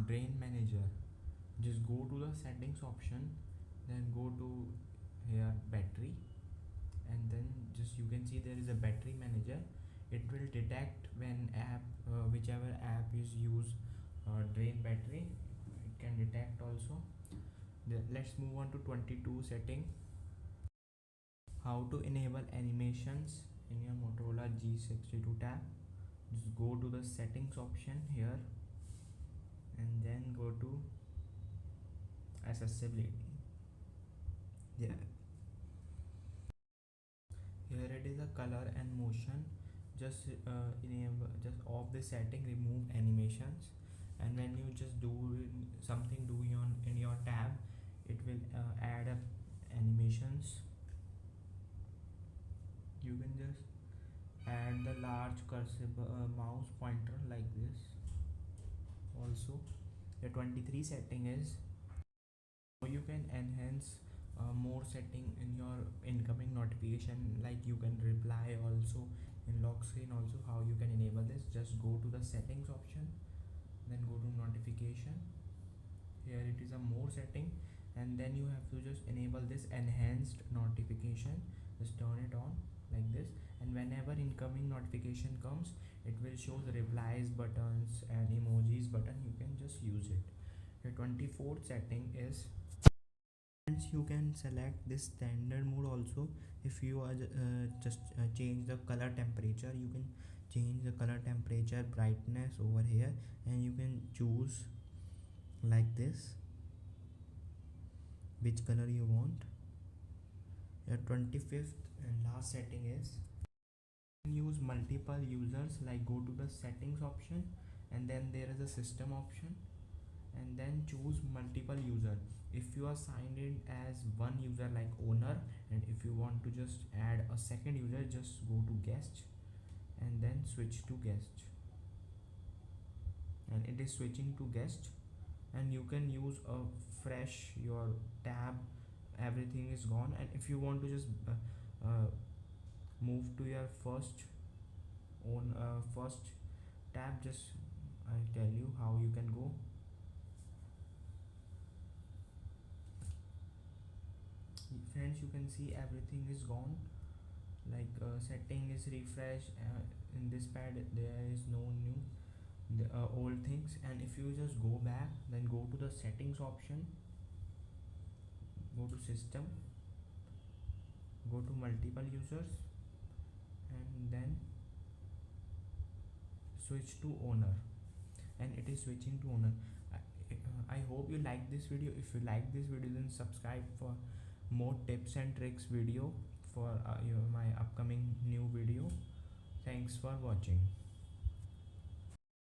drain manager, just go to the settings option, then go to here battery, and then just you can see there is a battery manager. It will detect when app whichever app is used drain battery, it can detect also. Let's move on to 22 setting. How to enable animations in your Motorola G62 tab. Just go to the settings option here, and then go to accessibility. Yeah, here it is a color and motion. Just enable, just off the setting, remove animations, and when you just do something do in your tab, it will add up animations. You can just add the large cursor mouse pointer like this also. The 23 setting is you can enhance more setting in your incoming notification, like you can reply also in lock screen also. How you can enable this, just go to the settings option, then go to notification. Here it is a more setting, and then you have to just enable this enhanced notification. Just turn it on like this, and whenever incoming notification comes, it will show the replies buttons and emojis button. You can just use it. The 24th setting is, and you can select this standard mode also. If you are just change the color temperature, you can change the color temperature brightness over here, and you can choose like this which color you want. Your 25th and last setting is, use multiple users, like go to the settings option, and then there is a system option, and then choose multiple user. If you are signed in as one user like owner, and if you want to just add a second user, just go to guest and then switch to guest, and it is switching to guest. And you can use a fresh your tab, everything is gone. And if you want to just move to your first tab, just I'll tell you how you can go. Friends, you can see everything is gone, like setting is refresh. In this pad there is no new old things. And if you just go back, then go to the settings option, go to system, go to multiple users, and then switch to owner, and it is switching to owner. I hope you like this video. If you like this video, then subscribe for more tips and tricks video for my upcoming new video. Thanks for watching.